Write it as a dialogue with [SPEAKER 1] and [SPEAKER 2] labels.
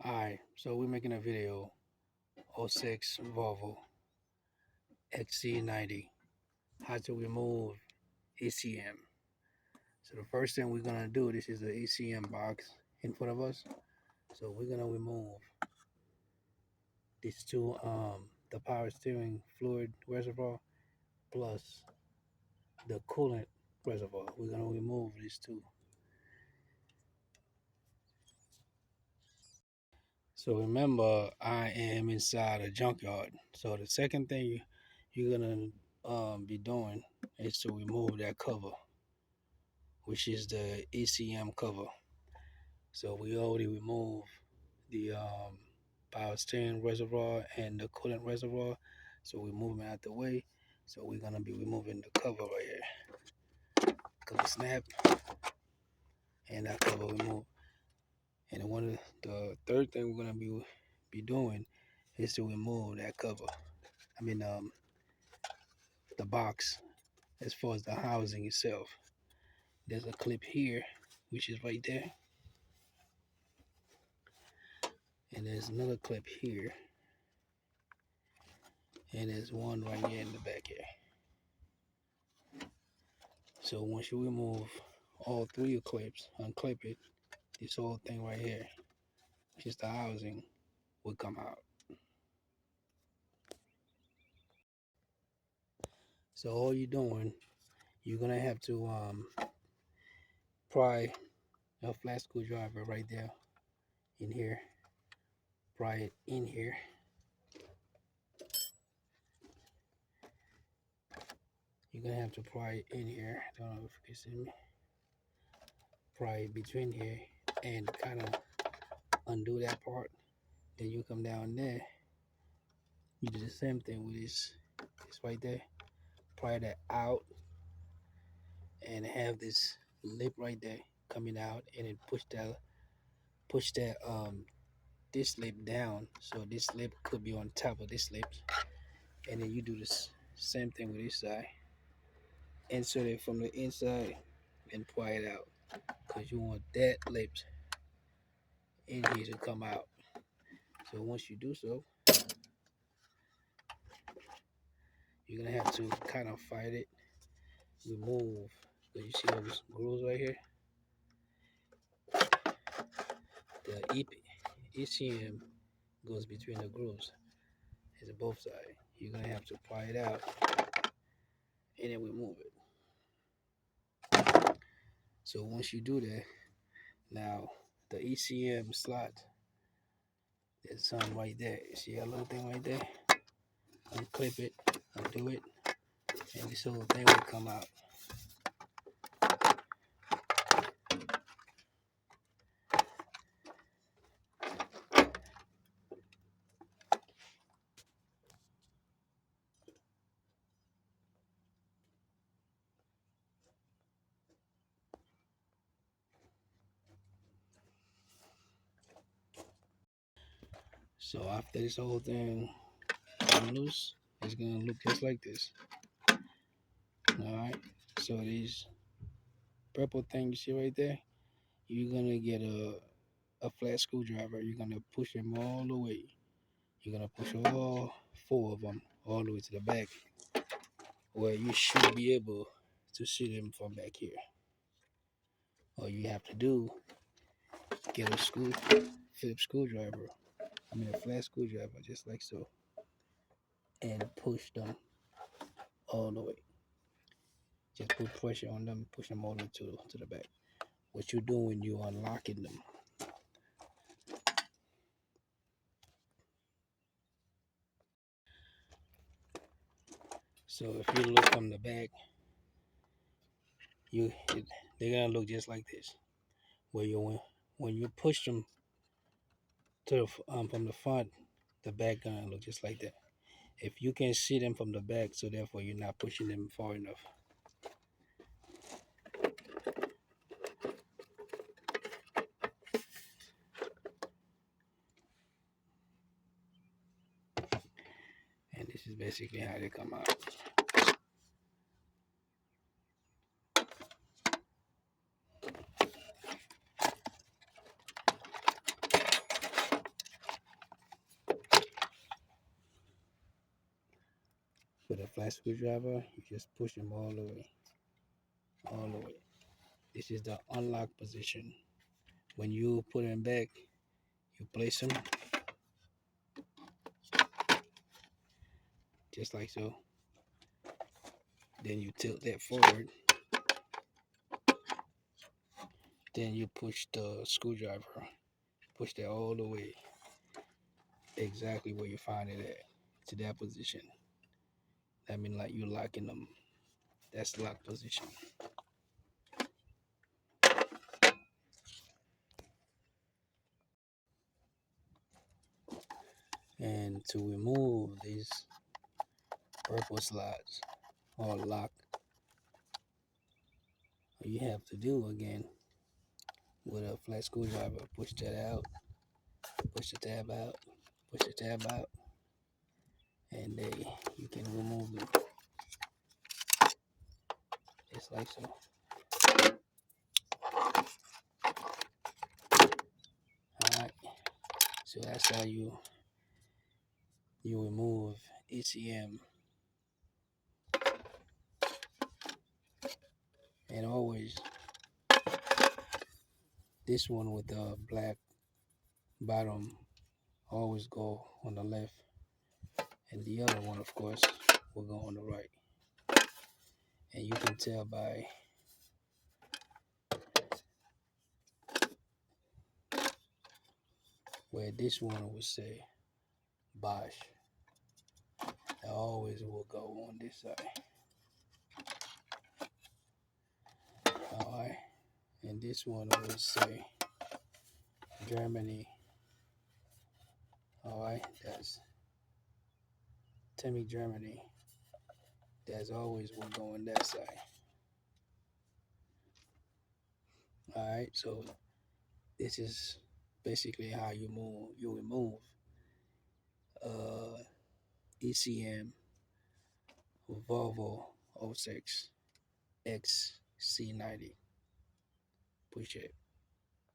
[SPEAKER 1] Alright, so we're making a video, '06 Volvo XC90, how to remove ECM. So the first thing we're gonna do, this is the ECM box in front of us. So we're gonna remove these two, the power steering fluid reservoir plus the coolant reservoir. We're gonna remove these two. So remember, I am inside a junkyard. So the second thing you're gonna be doing is to remove that cover, which is the ECM cover. So we already removed the power steering reservoir and the coolant reservoir. So we're moving out the way. So we're gonna be removing the cover right here. Cover snap and that cover remove. And the third thing we're gonna be doing is to remove that cover. I mean the box as far as the housing itself. There's a clip here, which is right there. And there's another clip here. And there's one right here in the back here. So once you remove all three clips, unclip it, this whole thing right here, which is the housing, will come out. So all you're doing, you're gonna have to pry a flat screwdriver right there in here. Pry it in here. You're gonna have to pry it in here. I don't know if you can see me. Pry it between here and kind of undo that part. Then you come down there. You do the same thing with this right there. Pry that out and have this lip right there coming out, and then push that this lip down, so this lip could be on top of this lip. And then you do this same thing with this side. Insert it from the inside and pry it out, because you want that lip in here to come out. So once you do so, you're gonna have to kind of fight it, remove. So you see those grooves right here? The ECM goes between the grooves. It's both sides. You're gonna have to pry it out and then remove it. So once you do that, now the ECM slot, there's some right there. You see that little thing right there? Unclip it, undo it, and this whole thing will come out. So after this whole thing comes loose, it's gonna look just like this. Alright, so these purple thing you see right there, you're gonna get a flat screwdriver. You're gonna push them all the way. You're gonna push all four of them all the way to the back, where you should be able to see them from back here. All you have to do, get a Phillips screwdriver, a flat screwdriver, just like so, and push them all the way. Just put pressure on them, push them all the way to the back. What you're doing, you're unlocking them. So if you look from the back, they're gonna look just like this. Where when you push them to from the front, the back gonna look just like that. If you can see them from the back, so therefore you're not pushing them far enough. And this is basically how they come out. with a flat screwdriver, you just push them all the way, all the way. This is the unlock position. When you put them back, you place them just like so. Then you tilt that forward. Then you push the screwdriver, push that all the way, exactly where you find it at, to that position. That means like you locking them. That's lock position. And to remove these purple slots or lock, all you have to do again with a flat screwdriver, push that out, push the tab out, push the tab out, and you can remove them just like so. Alright, so that's how you remove ECM. And always, this one with the black bottom always go on the left, and the other one, of course, will go on the right. And you can tell by where this one would say Bosch, it always will go on this side. Alright, and this one will say Germany. Alright, that's Timmy Germany. That's always will go on that side. Alright, so this is basically how you remove ECM Volvo 06 XC90. Appreciate it.